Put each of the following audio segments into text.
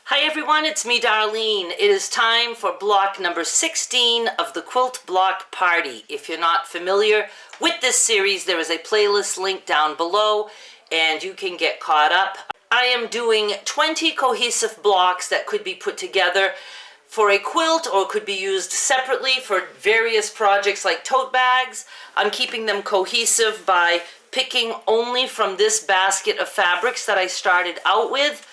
Hi everyone, it's me Darlene. It is time for block number 16 of the Quilt Block Party. If you're not familiar with this series, there is a playlist link down below and you can get caught up. I am doing 20 cohesive blocks that could be put together for a quilt or could be used separately for various projects like tote bags. I'm keeping them cohesive by picking only from this basket of fabrics that I started out with.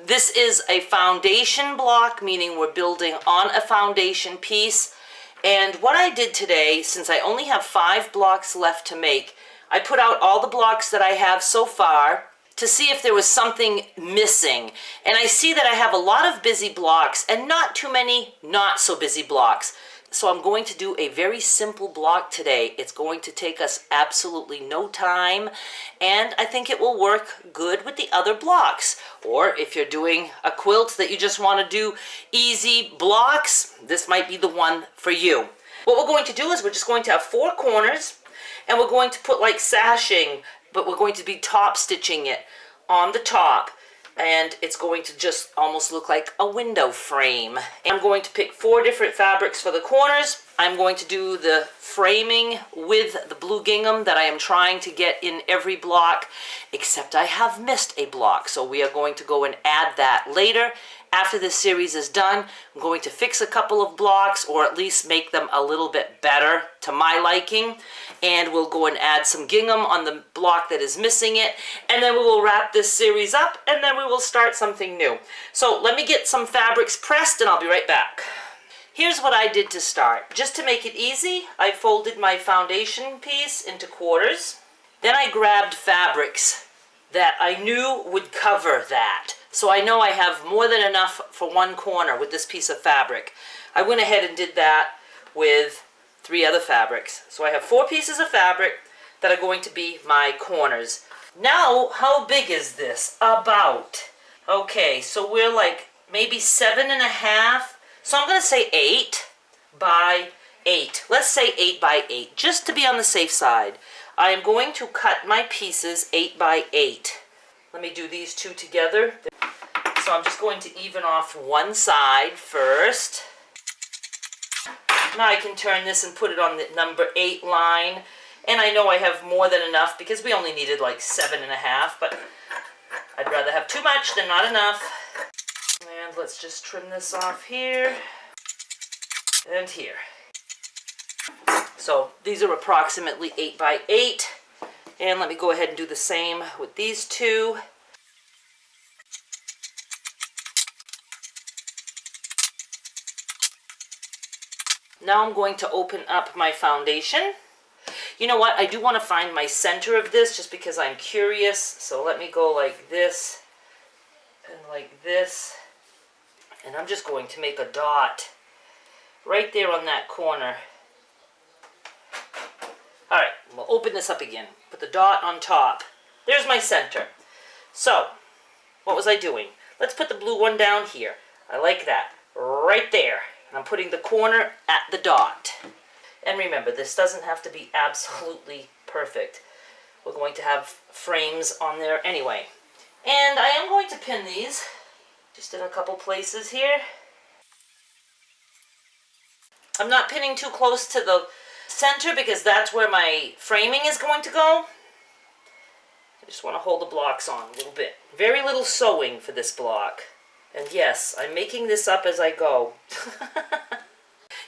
This is a foundation block, meaning we're building on a foundation piece. And what I did today, since I only have 5 blocks left to make, I put out all the blocks that I have so far to see if there was something missing. And I see that I have a lot of busy blocks and not too many not so busy blocks. So I'm going to do a very simple block today. It's going to take us absolutely no time, and I think it will work good with the other blocks. Or if you're doing a quilt that you just want to do easy blocks, this might be the one for you. What we're going to do is we're just going to have 4 corners, and we're going to put like sashing, but we're going to be top stitching it on the top. And it's going to just almost look like a window frame. And I'm going to pick 4 different fabrics for the corners. I'm going to do the framing with the blue gingham that I am trying to get in every block, except I have missed a block. So we are going to go and add that later. After this series is done, I'm going to fix a couple of blocks, or at least make them a little bit better to my liking. And we'll go and add some gingham on the block that is missing it. And then we will wrap this series up, and then we will start something new. So let me get some fabrics pressed, and I'll be right back. Here's what I did to start. Just to make it easy, I folded my foundation piece into quarters. Then I grabbed fabrics that I knew would cover that. So I know I have more than enough for one corner with this piece of fabric. I went ahead and did that with 3 other fabrics. So I have 4 pieces of fabric that are going to be my corners. Now, how big is this? About. Okay, so we're like maybe 7.5. So I'm going to say 8 by 8. Let's say 8 by 8, just to be on the safe side. I am going to cut my pieces 8 by 8. Let me do these 2 together. So I'm just going to even off one side first. Now I can turn this and put it on the number 8 line. And I know I have more than enough because we only needed like 7.5, but I'd rather have too much than not enough. And let's just trim this off here and here. So these are approximately 8 by 8. And let me go ahead and do the same with these 2. Now I'm going to open up my foundation. You know what? I do want to find my center of this just because I'm curious. So let me go like this and like this. And I'm just going to make a dot right there on that corner. Alright, we'll open this up again. Put the dot on top. There's my center. So, what was I doing? Let's put the blue one down here. I like that. Right there. And I'm putting the corner at the dot. And remember, this doesn't have to be absolutely perfect. We're going to have frames on there anyway. And I am going to pin these just in a couple places here. I'm not pinning too close to the center because that's where my framing is going to go. I just want to hold the blocks on a little bit. Very little sewing for this block. And yes, I'm making this up as I go.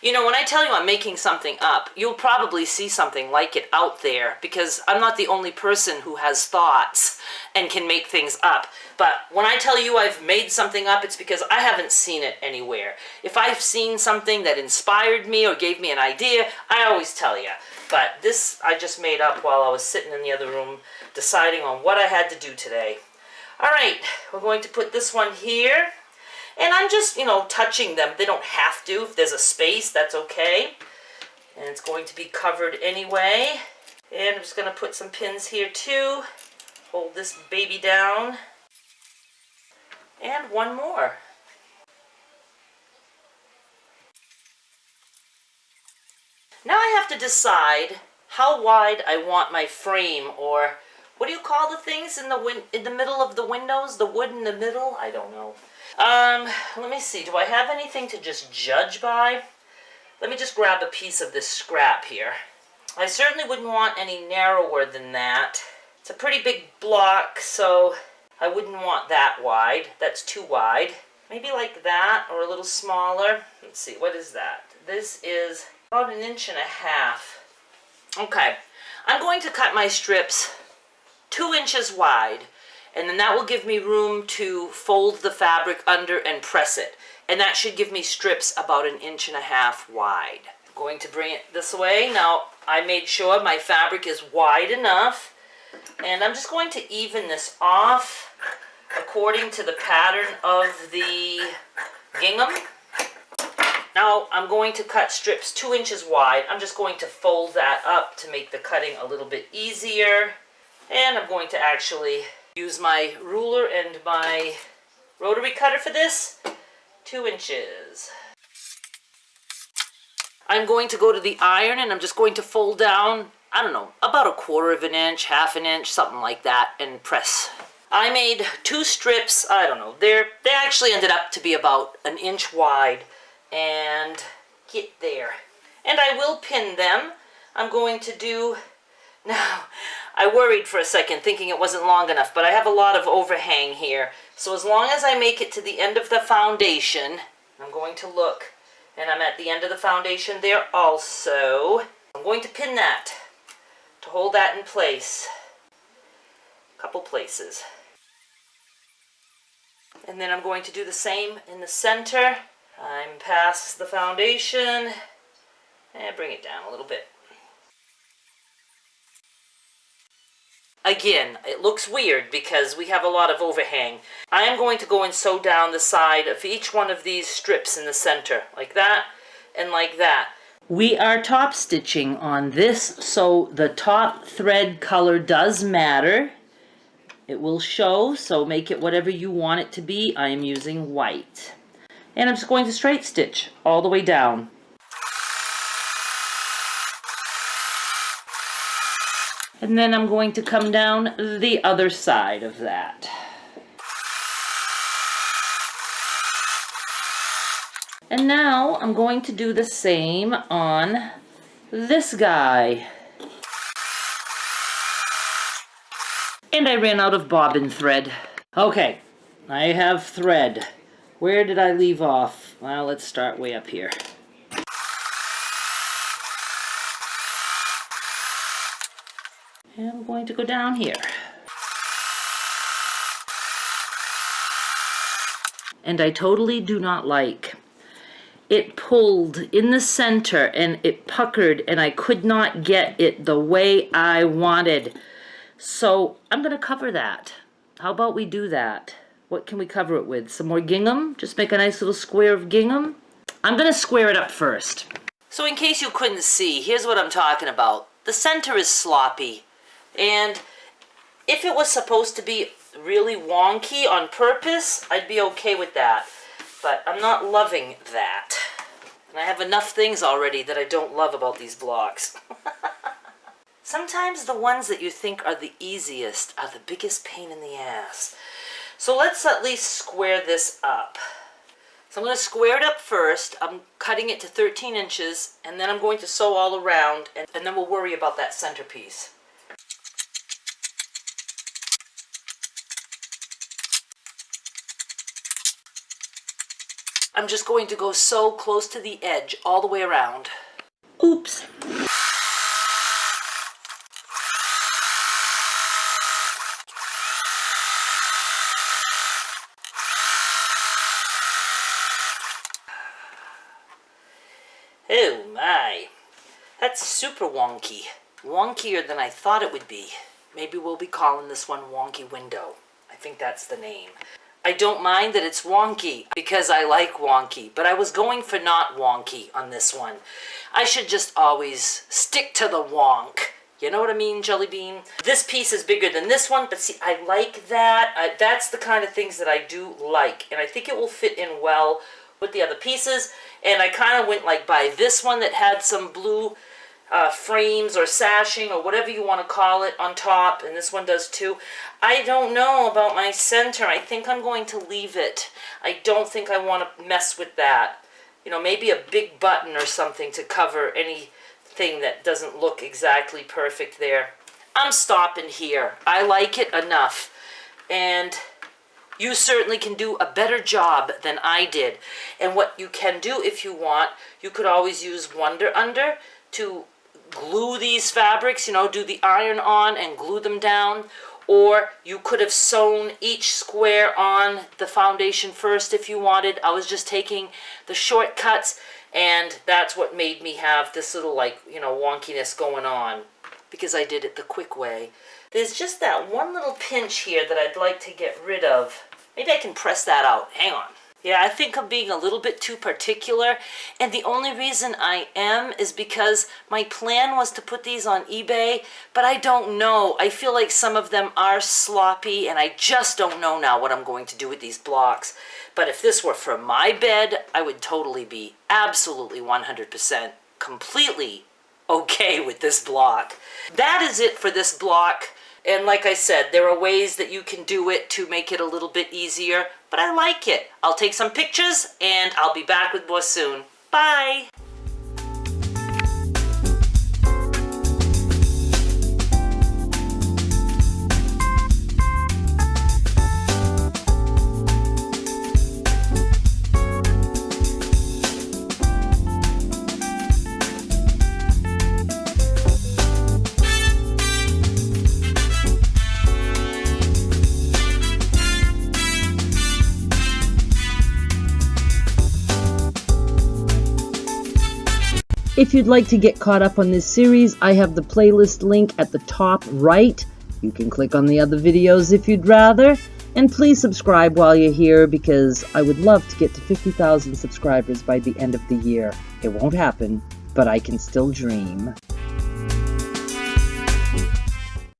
You know, when I tell you I'm making something up, you'll probably see something like it out there because I'm not the only person who has thoughts and can make things up. But when I tell you I've made something up, it's because I haven't seen it anywhere. If I've seen something that inspired me or gave me an idea, I always tell you. But this I just made up while I was sitting in the other room deciding on what I had to do today. All right, we're going to put this one here. And I'm just, you know, touching them. They don't have to. If there's a space, that's okay. And it's going to be covered anyway. And I'm just going to put some pins here too. Hold this baby down. And one more. Now I have to decide how wide I want my frame or what do you call the things in the middle of the windows? The wood in the middle? I don't know. Let me see. Do I have anything to just judge by? Let me just grab a piece of this scrap here. I certainly wouldn't want any narrower than that. It's a pretty big block, so I wouldn't want that wide. That's too wide. Maybe like that, or a little smaller. Let's see, what is that? This is about 1.5 inches. Okay, I'm going to cut my strips 2 inches wide, and then that will give me room to fold the fabric under and press it. And that should give me strips about 1.5 inches wide. I'm going to bring it this way. Now, I made sure my fabric is wide enough, and I'm just going to even this off according to the pattern of the gingham. Now I'm going to cut strips 2 inches wide. I'm just going to fold that up to make the cutting a little bit easier. And I'm going to actually use my ruler and my rotary cutter for this. 2 inches. I'm going to go to the iron and I'm just going to fold down, I don't know, about 1/4 inch, 1/2 inch, something like that, and press. I made 2 strips, I don't know, they actually ended up to be about 1 inch wide, and get there. And I will pin them. I'm going to do, now, I worried for a second thinking it wasn't long enough, but I have a lot of overhang here. So as long as I make it to the end of the foundation, I'm going to look, and I'm at the end of the foundation there also. I'm going to pin that to hold that in place. A couple places. And then I'm going to do the same in the center. I'm past the foundation, and bring it down a little bit. Again, it looks weird because we have a lot of overhang. I am going to go and sew down the side of each one of these strips in the center, like that and like that. We are top stitching on this, so the top thread color does matter. It will show, so make it whatever you want it to be. I am using white. And I'm just going to straight stitch all the way down. And then I'm going to come down the other side of that. And now I'm going to do the same on this guy. And I ran out of bobbin thread. Okay, I have thread. Where did I leave off? Well, let's start way up here. And I'm going to go down here. And I totally do not like. It pulled in the center and it puckered and I could not get it the way I wanted. So I'm going to cover that. How about we do that? What can we cover it with? Some more gingham? Just make a nice little square of gingham? I'm going to square it up first. So in case you couldn't see, here's what I'm talking about. The center is sloppy. And if it was supposed to be really wonky on purpose, I'd be okay with that. But I'm not loving that. And I have enough things already that I don't love about these blocks. Sometimes the ones that you think are the easiest are the biggest pain in the ass. So let's at least square this up. So I'm going to square it up first. I'm cutting it to 13 inches, and then I'm going to sew all around, and then we'll worry about that centerpiece. I'm just going to go so close to the edge all the way around. Oops. Oh my, that's super wonky. Wonkier than I thought it would be. Maybe we'll be calling this one Wonky Window. I think that's the name. I don't mind that it's wonky because I like wonky, but I was going for not wonky on this one. I should just always stick to the wonk. You know what I mean, Jelly Bean? This piece is bigger than this one, but see, I like that. That's the kind of things that I do like, and I think it will fit in well with the other pieces. And I kind of went like by this one that had some blue frames or sashing or whatever you want to call it on top, and this one does too. I don't know about my center. I think I'm going to leave it. I don't think I want to mess with that. You know, maybe a big button or something to cover anything that doesn't look exactly perfect there. I'm stopping here. I like it enough. And you certainly can do a better job than I did. And what you can do if you want, you could always use Wonder Under to glue these fabrics, you know, do the iron on and glue them down. Or you could have sewn each square on the foundation first if you wanted. I was just taking the shortcuts, and that's what made me have this little, like, you know, wonkiness going on, because I did it the quick way. There's just that one little pinch here that I'd like to get rid of. Maybe I can press that out. Hang on. Yeah, I think I'm being a little bit too particular, and the only reason I am is because my plan was to put these on eBay, but I don't know. I feel like some of them are sloppy, and I just don't know now what I'm going to do with these blocks. But if this were for my bed, I would totally be absolutely 100% completely okay with this block. That is it for this block. And like I said, there are ways that you can do it to make it a little bit easier, but I like it. I'll take some pictures and I'll be back with more soon. Bye! If you'd like to get caught up on this series, I have the playlist link at the top right. You can click on the other videos if you'd rather. And please subscribe while you're here, because I would love to get to 50,000 subscribers by the end of the year. It won't happen, but I can still dream.